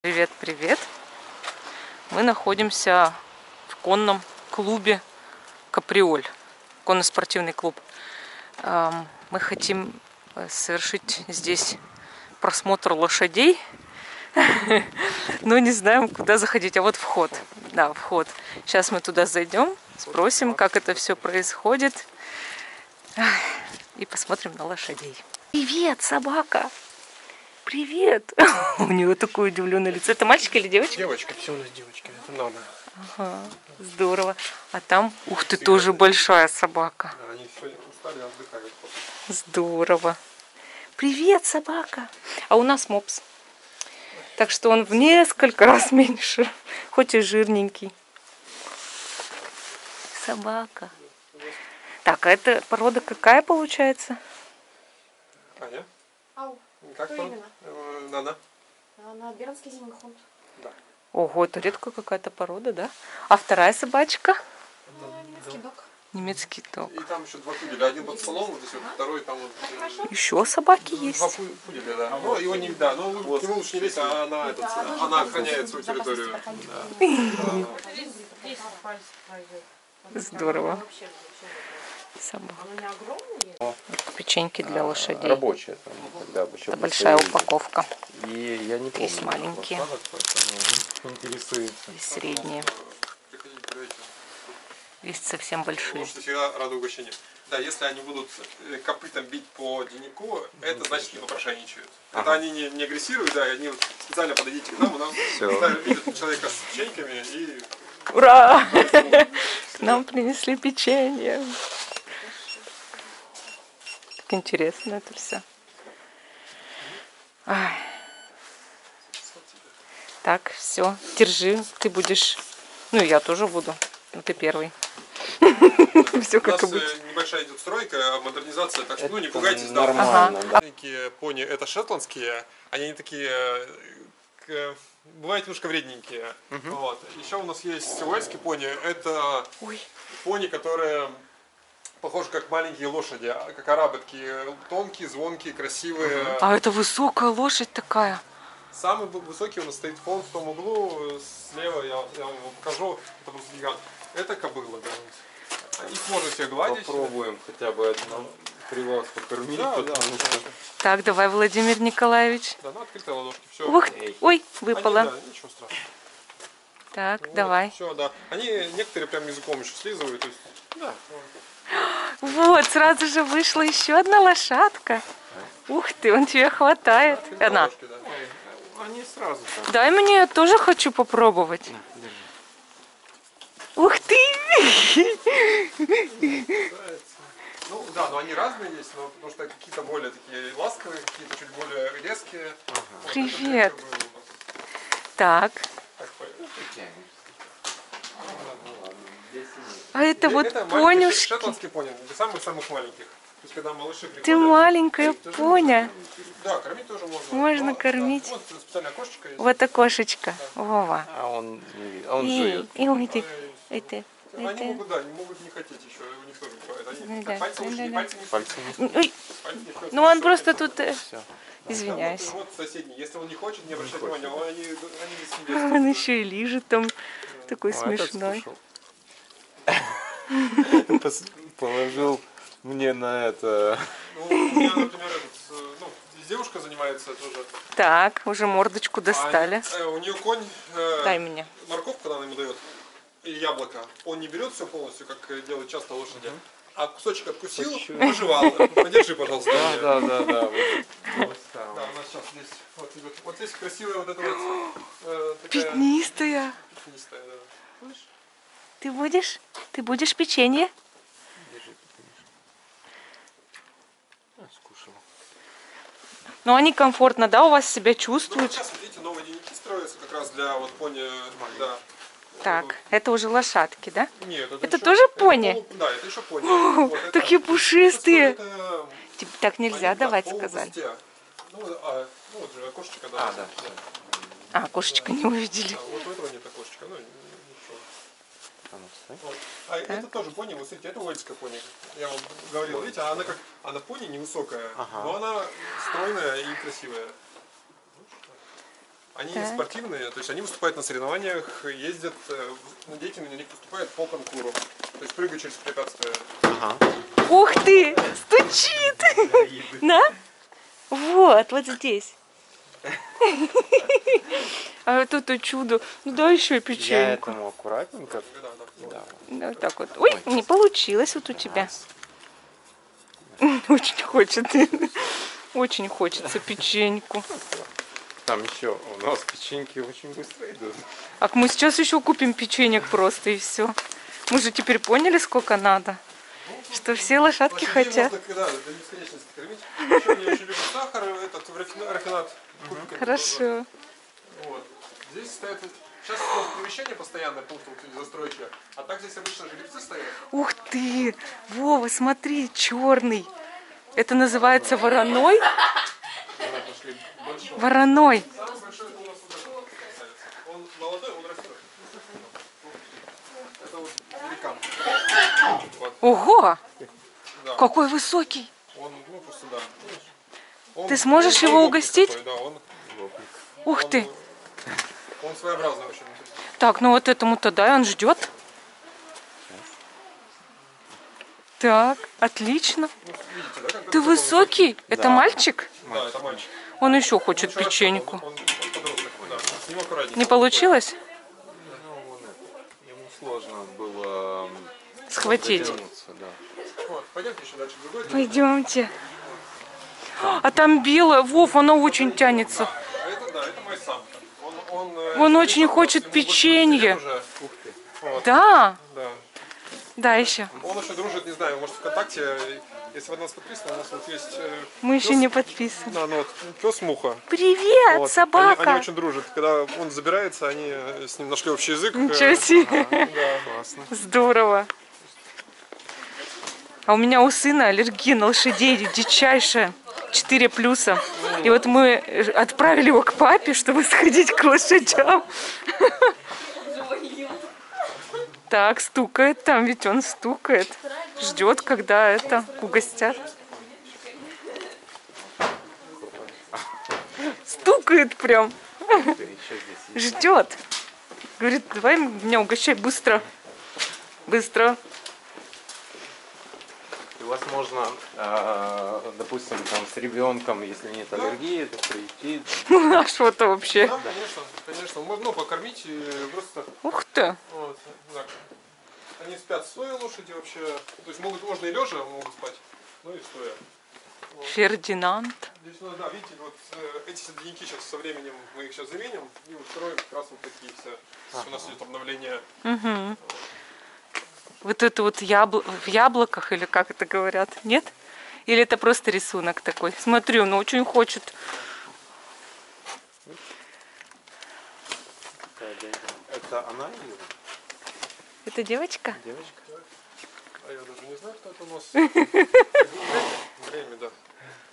Привет, привет! Мы находимся в конном клубе Каприоль, конно-спортивный клуб. Мы хотим совершить здесь просмотр лошадей, но не знаем, куда заходить. А вот вход. Да, вход. Сейчас мы туда зайдем, спросим, как это все происходит, и посмотрим на лошадей. Привет, собака! Привет! У него такое удивленное лицо. Это мальчик или девочка? Девочка, все у нас девочки. Это Нана. Ага, здорово. А там, ух ты, тоже большая собака. Да, они сегодня устали, отдыхают. Здорово. Привет, собака. А у нас мопс. Так что он в несколько раз меньше, хоть и жирненький. Собака. Так, а это порода какая получается? Аня? Ау, Как кто там? именно? Нана. На бернский зимний хунд. Да. Ого, это редкая какая-то порода, да? А вторая собачка? Немецкий дог. Немецкий дог. И там еще два пуделя. Один под столом, вот здесь вот, второй там вот. Еще собаки есть. Два пуделя, да. Ну, его не видно. Ну, к нему лучше не лезть, а она охраняет свою территорию. Здорово. Собака. Печеньки для лошадей. Рабочая там, когда Это большая упаковка. И я не помню. Есть маленькие. Интересуется. Есть средние. Есть совсем большие. Лошади всегда рады угощению. Да, если они будут копытом бить по деннику, это значит не попрошайничают. Это они не агрессируют, да, и они вот специально подойдите к нам, и нам видят человека с печеньками и... Ура! К нам принесли печенье. Как интересно это все. Так, все, держи, ты будешь. Ну, я тоже буду. Но ты первый. Все как У обычно. нас небольшая идет стройка, модернизация, так что ну не пугайтесь. Нормально, да. Маленькие пони это шотландские, они такие, бывают немножко вредненькие. Вот. Еще у нас есть уэльские пони, это пони, которые похожи как маленькие лошади, как арабы, такие тонкие, звонкие, красивые. А это высокая лошадь такая. Самый высокий у нас стоит фон в том углу, слева я вам его покажу, это просто гигант. Это кобыла, да. Их можно все гладить. Попробуем хотя бы одну привазку кормить, Да, потому да. что... Так, давай, Владимир Николаевич. Да, ну открытые ладошки, все. Ух, ой, выпало. Да, ничего страшного. Так, Вот, давай. Все, да. Они некоторые прям языком еще слизывают. То есть, да. Вот, сразу же вышла еще одна лошадка. Ух ты, он тебе хватает. Она. Ладошки, да. Они сразу так. Дай мне, я тоже хочу попробовать. Ух ты! Ну да, но они разные есть, но потому что какие-то более такие ласковые, какие-то чуть более резкие. Вот, Привет. это как бы у нас. Так, Так, а это вот это понюшки. шотландский пони, для самых-самых маленьких. То есть когда малыши приходят. Ты маленькая поня. Да, кормить тоже можно. Можно Но, кормить. Да, вот специальное окошечко есть. Вот окошечко. Вова. А он не видит. Он жует. И уйди. Это. Они могут, да, не могут не хотеть еще, у них тоже бывает. Они Ну как да, пальцы ну ушли, да, пальцы не Пальцы не Ой, пальцы не входят. ну он просто тут... все. Извиняюсь. Вот соседний, если он не хочет, не обращайте внимания, они без себя. Он еще и лижет там. Такой О, этот смешной. скушал. Положил мне на это... Ну, у меня, например, девушка занимается тоже. Так, уже мордочку достали. У нее конь, Дай мне. морковку, когда она ему дает, и яблоко, он не берет все полностью, как делают часто лошади, а кусочек откусил, пожевал. Подержи, пожалуйста. Да. Да, у нас сейчас здесь вот идет. Вот здесь красивая вот эта вот такая Пятнистая. пятнистая, да. Ты будешь? Ты будешь печенье? Скушал. Ну они комфортно, да, у вас себя Ну, вот чувствуют? сейчас, видите, новые денники строятся как раз для вот пони, да. Так, это уже лошадки, да? Нет, Это еще- тоже пони? Да, это еще пони. Вот это- Такие пушистые. это- Типа, так нельзя они, давать, да, по сказали. высоте. Ну вот же окошечко, да. да. А, кошечка не увидели. Да, вот у этого нет окошечка, ну ничего. А ну, встань. Вот. А это тоже пони, вы смотрите, это уэльская пони. Я вам говорил, видите, она пони невысокая, Ага. но она стройная и красивая. Они Так. спортивные, то есть они выступают на соревнованиях, ездят, дети на них поступают по конкуру. То есть прыгают через препятствия. Ага. Ух ты! Стучит! На? Вот здесь. А вот это чудо. Ну да, еще и Я печеньку. этому аккуратненько. Да. Да, вот так вот. Ой, не получилось вот у тебя. Очень хочет. Очень хочется печеньку. Там еще у нас печеньки очень быстро идут. Ак, мы сейчас еще купим печенек просто и все. Мы же теперь поняли, сколько надо. Что все лошадки Лошадей хотят. можно, да, до бесконечности кормить. Еще они очень любят сахар, этот рафинат. Кубиками Хорошо. тоже. Вот. Здесь стоят... Сейчас перемещение постоянное, пункт застройки. А так здесь обычно жеребцы стоят. Ух ты! Вова, смотри, черный. Это называется вороной? Пошли большой. Вороной. Самый большой это у нас вот этот красавец. Он молодой, он растет. Это вот американ. Вот. Ого! Да. Какой высокий! Он, ну просто да. Он- Ты сможешь он его гопник угостить? такой, да, он, Ух ты! он своеобразный очень. Так, ну вот этому-то дай, он ждет. Так, отлично. Ну, видите, да, как Ты высокий? Это Да. мальчик? Да, это мальчик. Он еще хочет Еще раз, печеньку. Он подросток, да. С него аккуратнее. Не получилось? Ну, он это, ему сложно было Схватить. дотянуться, да. Вот, пойдемте еще дальше в другой. Пойдемте. А там белое. Вов, оно очень тянется. Это да, это мой самка. Он очень хочет ему печенье. 8 лет уже. Ух ты. Вот, Да, да. да, еще. Он еще дружит, не знаю, может ВКонтакте, если вы на нас подписаны, у нас вот есть... Мы еще не подписаны. Да, ну вот, пес-муха. Привет, Вот. собака. Они очень дружат. Когда он забирается, они с ним нашли общий язык. Ничего себе. Да. Классно. Здорово. А у меня у сына аллергия на лошадей дичайшая. 4 плюса. И вот мы отправили его к папе, чтобы сходить к лошадям. Так, стукает там, ведь он стукает. Ждет, когда это угостят. Стукает прям. Ты еще здесь есть. Ждет. Говорит, давай меня угощай быстро. Быстро. И у вас можно, допустим, там с ребенком, если нет аллергии, то прийти. Ну, а что-то вообще. Да, конечно, конечно. Можно покормить и просто... Ух ты. Вот, так. Они спят стоя лошади вообще. То есть можно и лежа могут спать, но и стоя. Фердинанд. Здесь, ну, да, видите, вот эти садовники сейчас со временем мы их сейчас заменим и устроим как раз вот такие все. У нас идет обновление. Угу. Вот это вот в яблоках, или как это говорят, нет? Или это просто рисунок такой? Смотрю, он очень хочет. Это она или Это девочка? девочка? А я даже не знаю, кто это у нас. Время, да.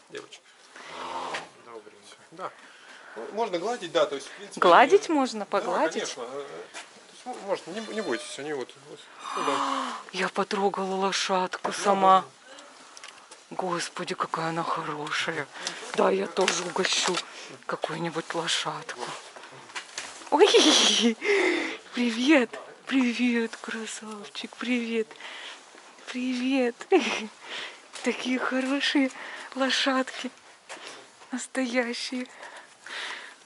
Девочка. Добренько. Да. Ну, можно гладить, да, то есть, в принципе... Гладить они- можно, Да, погладить? конечно. То есть, можно, не бойтесь, они вот... ну, да. Я потрогала лошадку сама. Господи, какая она хорошая. Да, я тоже угощу какую-нибудь лошадку. Ой, привет, привет, красавчик, привет, привет. Такие хорошие лошадки, настоящие.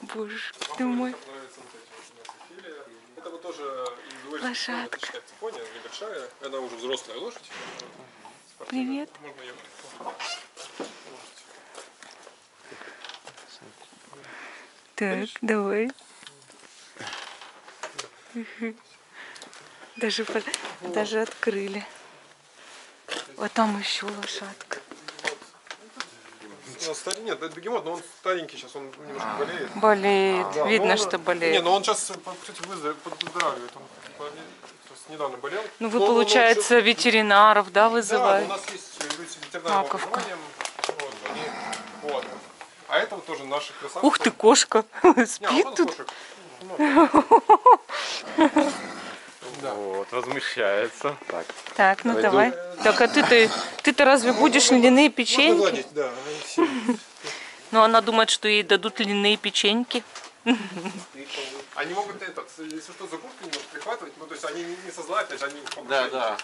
Боже ты мой. Нравятся вот эти вот у нас филия. Это вот тоже индивидуальная Лошадка. цифония, небольшая. Она уже взрослая лошадь. Спортивная. Привет. Можно ее... Так, давай. Даже открыли. Вот там еще лошадка. Нет, это бегемот, но он старенький сейчас, он немножко болеет. Болеет. Да, Видно, но он- что Не, болеет. но он сейчас, кстати, выздоравливает. Он сейчас недавно болел. Ну вы, Но он получается, ветеринаров, да, Да, у вызываете? нас есть люди с ветеринарным Маковка. образованием. Вот, вот. А это вот тоже наши красавцы. Ух ты, кошка. Не, Спит вот тут. кошек. Вот, возмущается. Так. Так, ну Пойду. давай. Так, а ты-то разве будешь льняные Можно печеньки? гладить, да. Они все. Ну она думает, что ей дадут льняные печеньки. Они могут если что, за куртку немножко прихватывать, ну то есть они не со зла, опять же, они Да.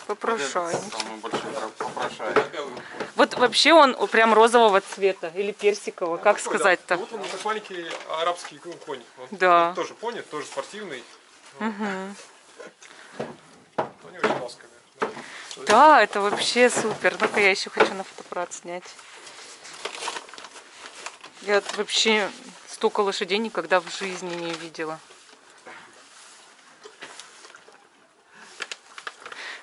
Попрошайники. Самый большой попрошайник. Вот вообще он прям розового цвета или персикового, как Такой, сказать-то? да. Вот он как маленький арабский конь. Он Да. тоже пони, тоже спортивный. Они очень ласковые. Да. Да, это вообще супер. Ну-ка я еще хочу на фотоаппарат снять. Я вообще столько лошадей никогда в жизни не видела.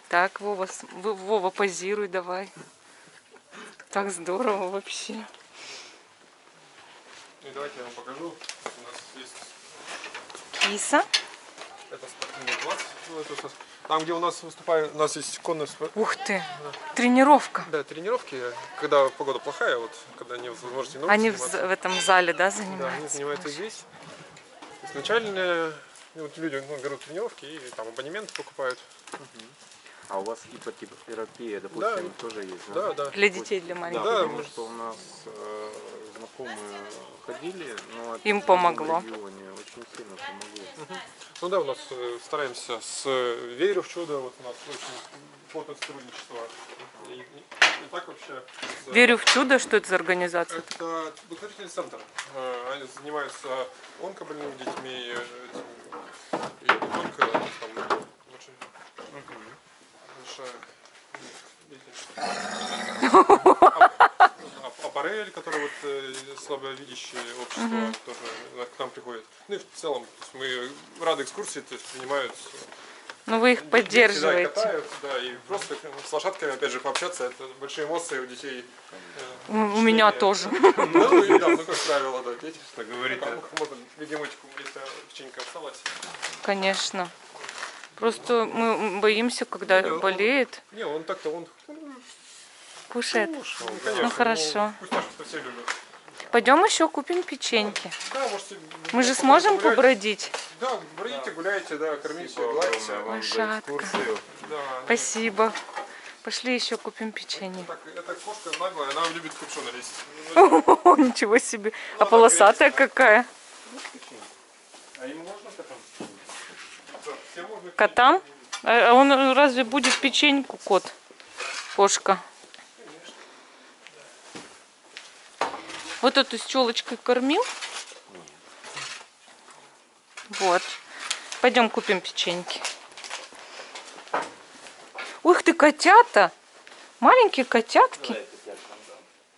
Так, Вова, позируй давай. Так здорово вообще. И давайте я вам покажу. У нас есть Киса. это спортивный класс. Там, где у нас выступает, у нас есть конный Ух ты, тренировка. да, тренировки, когда погода плохая, вот когда нет возможности на улице Они в заниматься. этом зале, да, Да, они занимаются? занимаются здесь. Изначально вот люди берут тренировки и там абонемент покупают. А у вас ипотерапия, допустим, тоже есть, да? Да, да. Для детей, для Да, маленьких. Да, потому что у нас знакомые ходили, но это Им в помогло. другом регионе очень сильно помогло. Ну да, у нас стараемся с «Верю в чудо», вот у нас очень плотное сотрудничество. И так вообще. Да. Верю в чудо, что это за организация? Это благотворительный центр. Они занимаются онкобольными детьми, и не только там очень большая деятельность. Аппарель, который вот слабовидящее общество тоже к нам приходит. Ну и в целом, то есть мы рады экскурсии, то есть принимают. Ну вы их Дети, поддерживаете. да, катают, да, и просто с лошадками, опять же, пообщаться, это большие эмоции у детей. У меня тоже. Ну, и да, ну, как правило, да, дети. Что говорит, Можно видимочку, где-то печенька осталась. Конечно. Просто мы боимся, когда болеет. Не, он так-то, он Кушает. кушал, конечно. Ну хорошо. Вкусняшки-то все любят. Пойдем еще купим печеньки. Да, можете... Мы же сможем гулять. побродить? Да, бродите, гуляйте, да, кормите, спасибо гладьте. огромное вам за Лошадка. экскурсию. Да. Спасибо. Пошли еще купим печенье. Так, эта кошка наглая, она любит капюшон лезть. О, ничего себе. А полосатая какая? А им можно потом? Все можно... Котам? А он разве будет печеньку, кот? Кошка. Вот эту с челочкой кормил? Вот. Пойдем купим печеньки. Ух ты, котята! Маленькие котятки.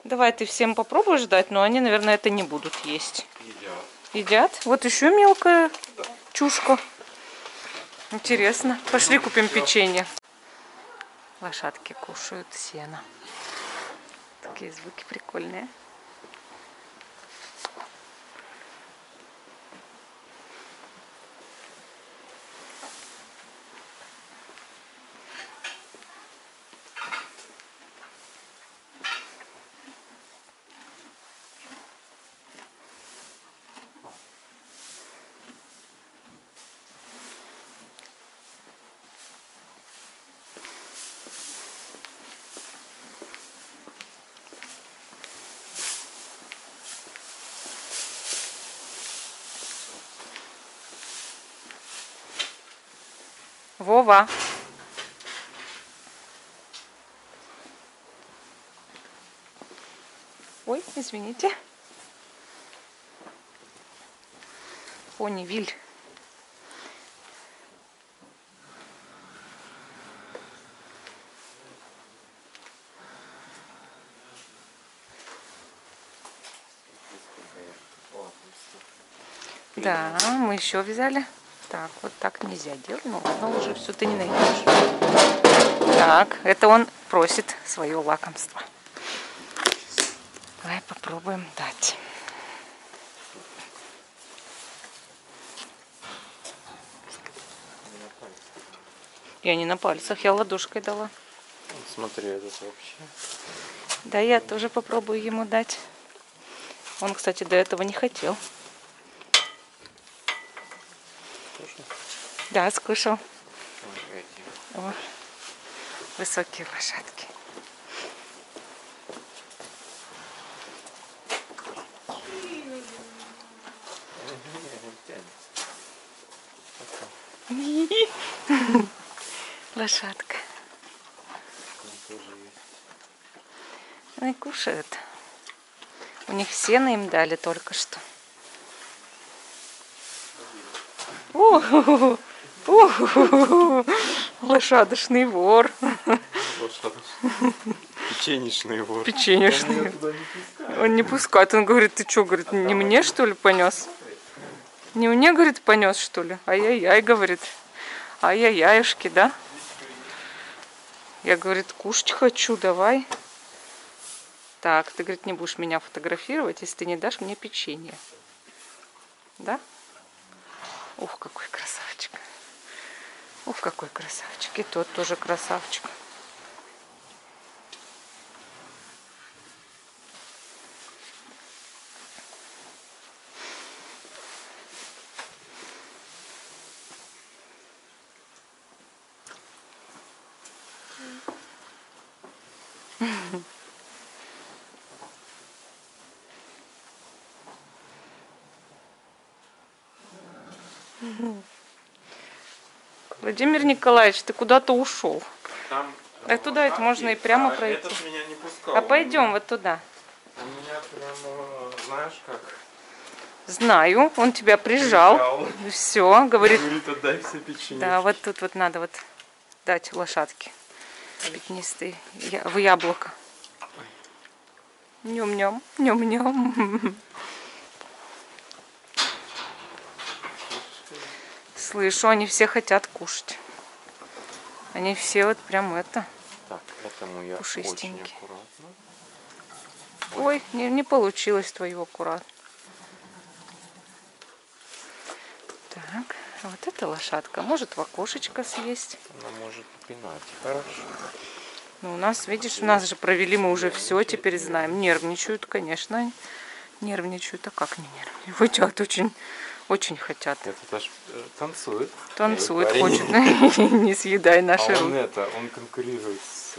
Давай ты всем попробуешь дать, но они, наверное, это не будут есть. Едят? Вот еще мелкая чушка. Интересно. Пошли купим печенье. Лошадки кушают сено. Такие звуки прикольные. Вова. Ой, извините. Пони Виль. Да, мы еще взяли. Так, вот так нельзя делать. Ну ладно, уже все ты не найдешь. Так, это он просит свое лакомство. Давай попробуем дать. Я не на пальцах, я ладошкой дала. Смотри, это вообще. Да, я тоже попробую ему дать. Он, кстати, до этого не хотел. Да, скушал. О, высокие лошадки. Лошадка. Они кушают. У них сено им дали только что. Лошадочный вор. Печенечный вор. Печенечный. Он не пускает. Он говорит, ты что, говорит, не мне что ли понес? Не мне, говорит, понес что ли? Ай-яй-яй, говорит. Ай-яй-яюшки, да? Я, говорит, кушать хочу, давай. Так, ты, говорит, не будешь меня фотографировать, если ты не дашь мне печенье. Да? Ух, какой красавчик. Ух, какой красавчик. И тот тоже красавчик. Владимир Николаевич, ты куда-то ушел. Там, Да туда ведь можно и прямо пройти. Этот меня не пускал. А пойдем вот туда. У меня прямо, знаешь как? Знаю, он тебя прижал. Все, говорит. Говорит, отдай все печенье. Да, вот тут вот надо вот дать лошадке. Пятнистый. В яблоко. Нем-нем, нем-нем. Слышу, они все хотят кушать. Они все вот прям это. Так, этому я очень Пушистенький. аккуратно. Ой, не получилось твоего аккуратно. Так, вот эта лошадка может в окошечко съесть. Она может пинать. Хорошо. Ну, у нас, видишь, у нас же провели мы уже все, теперь знаем. Нервничают, конечно. Нервничают, а как не нервничают? Хотят очень, очень хотят. Этот аж танцует. Танцует, Парень. хочет. Не съедай наши А он руки. он конкурирует с...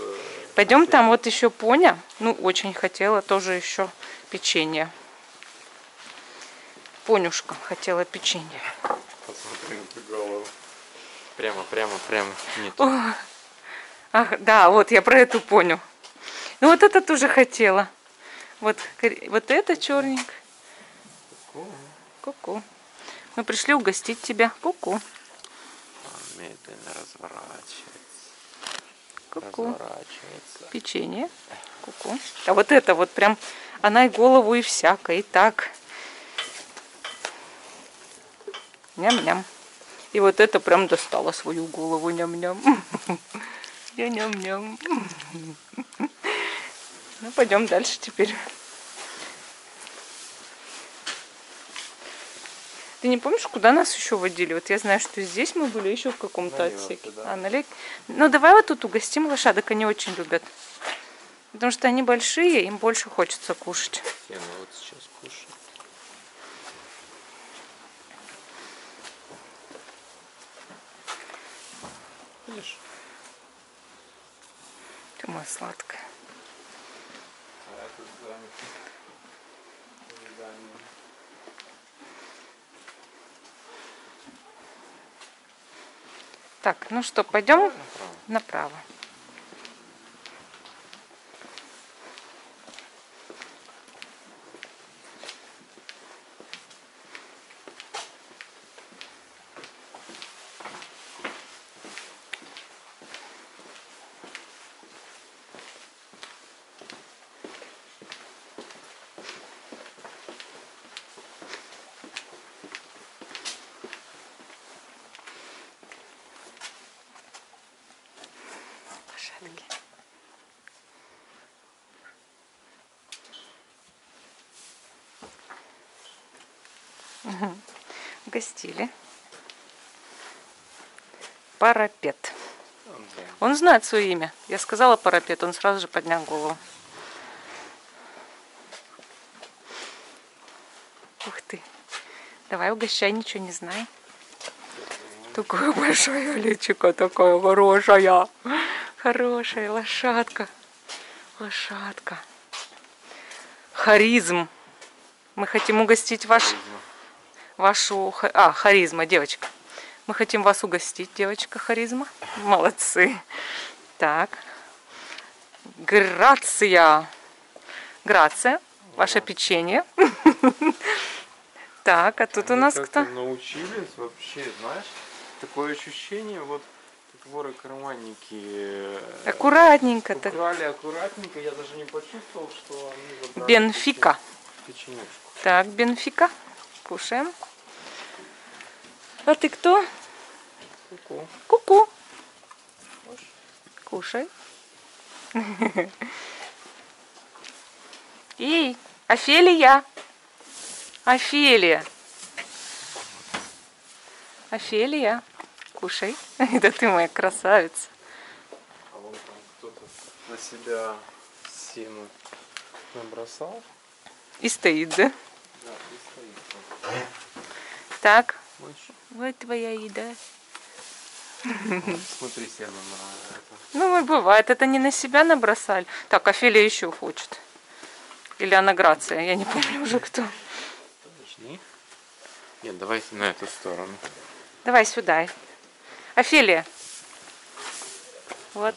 Пойдем, там вот еще поня. Ну, очень хотела тоже еще печенье. Понюшка хотела печенье. Посмотри на голову. Прямо. Нет. Ах, да, вот я про эту поню. Ну, вот это тоже хотела. Вот это черненькая. Ку-ку. Мы пришли угостить тебя. Ку-ку. Он медленно разворачивается. Ку-ку. Разворачивается. Печенье. Ку-ку. А вот это вот прям, она и голову, и всякое, и так. Ням-ням. И вот это прям достала свою голову. Ням-ням. Ням-ням. Ну, пойдем дальше теперь. Ты не помнишь, куда нас еще водили? Вот я знаю, что здесь мы были, еще в каком-то отсеке. Да. Ну, давай вот тут угостим лошадок, они очень любят. Потому что они большие, им больше хочется кушать. Я вот сейчас кушаю. Видишь? Ты моя сладкая. А этот замок. Так, ну что, пойдем направо. Лошадки. Гостили. Парапет. Он знает свое имя. Я сказала парапет, он сразу же поднял голову. Ух ты. Давай угощай, ничего не знаю. Такая большая личико, такая хорошая. Хорошая лошадка. Лошадка. Харизм. Мы хотим угостить вашу... харизма, девочка. Мы хотим вас угостить, девочка Харизма. Молодцы. Так. Грация. Грация. Ваше печенье. Так, а тут у нас кто? Научились вообще, знаешь, такое ощущение, вот как воры-карманники. Аккуратненько так. Украли аккуратненько, я даже не почувствовал, что они забрали Бенфика. печенюшку. Так, Бенфика. Кушаем. А ты кто? Ку-ку. Ку-ку. Кушай. Эй, Офелия. Офелия. Офелия. Кушай. Это ты моя красавица. А вон там кто-то на себя сену набросал. И стоит, да? Да, и стоит там. Так. Больше. Вот твоя еда. Смотри, сено на это. Ну, бывает. Это не на себя набросали. Так, Офелия еще хочет. Или она Грация. Я не помню уже кто. Подожди. Нет, давайте на эту сторону. Давай сюда. Офелия. Вот.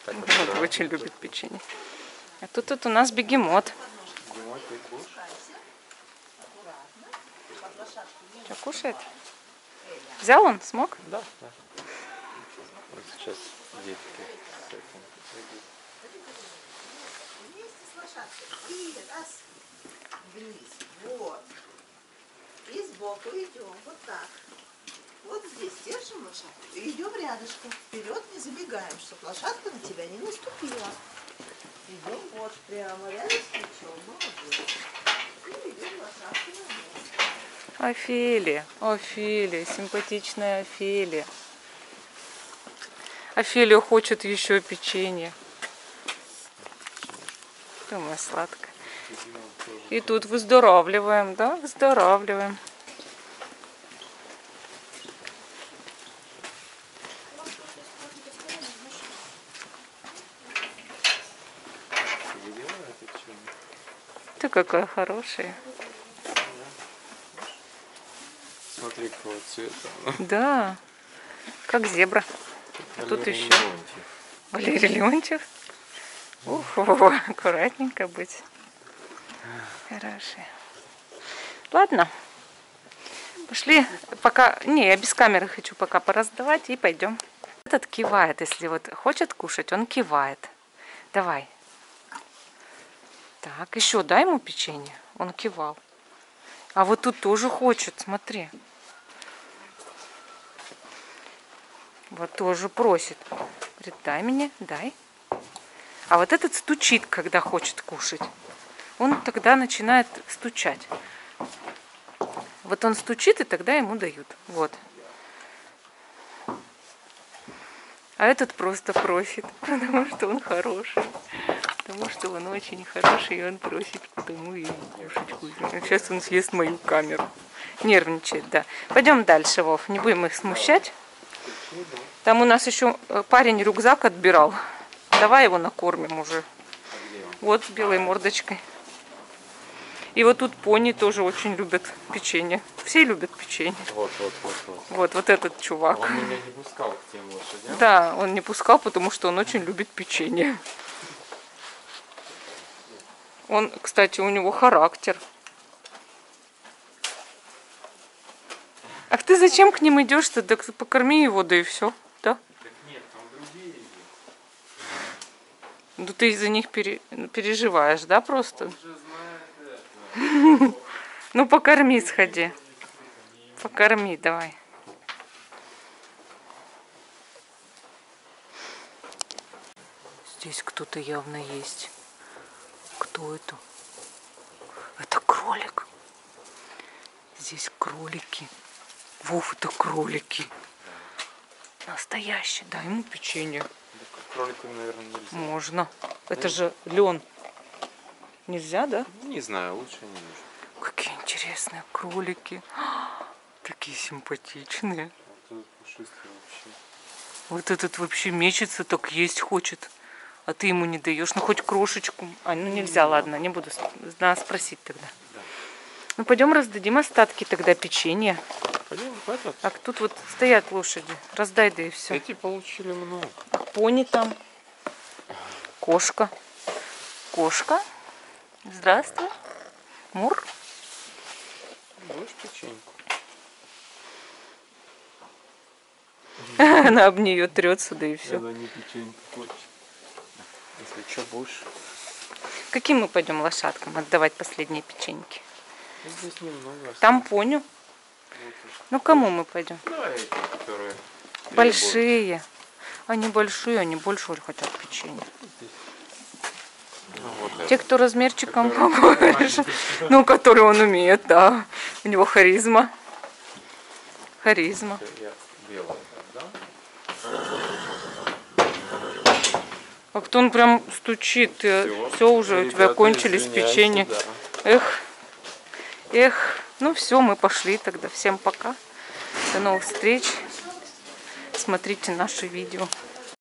Так, Вот очень любит печенье. А тут у нас бегемот. Что, кушает? Взял он? Смог? Да, да. Вот сейчас детки с этим идут. Вместе с лошадкой. И раз вниз. Вот. И сбоку идем. Вот так. Вот здесь держим лошадку. И идем рядышком. Вперед не забегаем, чтобы лошадка на тебя не наступила. Идем вот прямо рядом с плечом. Молодец. И ведем лошадку на место. Офелия. Офелия. Симпатичная Офелия. Офелия хочет еще печенье. Ты моя сладкая. И тут выздоравливаем, да? Выздоравливаем. Ты какая хорошая. Смотри, какого цвета. Да. Как зебра. Тут Валерий еще. Леонтьев. Валерий Леонтьев. Ух, аккуратненько быть. Хорошие. Ладно. Пошли. Пока. Не, я без камеры хочу пока пораздавать и пойдем. Этот кивает, если вот хочет кушать, он кивает. Давай. Так, еще дай ему печенье. Он кивал. А вот тут тоже хочет, смотри. Вот тоже просит. Говорит, дай мне, дай. А вот этот стучит, когда хочет кушать. Он тогда начинает стучать. Вот он стучит, и тогда ему дают. Вот. А этот просто просит, потому что он хороший. Потому что он очень хороший, и он просит потому и кушать вкусно. Сейчас он съест мою камеру. Нервничает, да. Пойдем дальше, Вов, не будем их смущать. Там у нас еще парень рюкзак отбирал. Давай его накормим уже. Вот с белой мордочкой. И вот тут пони тоже очень любят печенье. Все любят печенье. Вот. Вот этот чувак. Он меня не пускал к тем лошадям. Да, он не пускал, потому что он очень любит печенье. Он, кстати, у него характер. Ах, ты зачем к ним идешь-то? Так покорми его, да и все. Да? Так нет, там другие есть. Ну ты из-за них переживаешь, да, просто? Он же знает это. Ну покорми, сходи. Покорми, давай. Здесь кто-то явно есть. Кто это? Это кролик. Здесь кролики. Вов, это кролики. Настоящие. Дай ему печенье. Кролику, наверное, нельзя. Можно. Это же лен. Нельзя, да? Не знаю, лучше не нужно. Какие интересные кролики. Такие симпатичные. А тут пушистый вообще. Вот этот вообще мечется, так есть хочет. А ты ему не даешь, ну хоть крошечку. А, ну нельзя, ладно, не буду. Надо спросить тогда. Да. Ну пойдем раздадим остатки тогда печенья. Пойдем в этот. А тут вот стоят лошади. Раздай, да и все. Эти получили много. А пони там. Кошка. Кошка. Здравствуй. Мур. Будешь печеньку? Она об нее трется, да и все. Это не печеньку хочет. Если что, будешь. Каким мы пойдем лошадкам отдавать последние печеньки? Здесь немного. Там поню. Ну кому мы пойдем? Давай эти, которые... Большие. Они большие, они больше хотят печенья. Ну, вот это. Те, кто размерчиком побольше. Ну, который он умеет, да. У него харизма. Харизма. Я белый отдам. Как-то он прям стучит. Все уже, у тебя Ребята, кончились извиняйте, печенье. да. Эх. Эх. Ну все, мы пошли тогда. Всем пока. До новых встреч. Смотрите наши видео.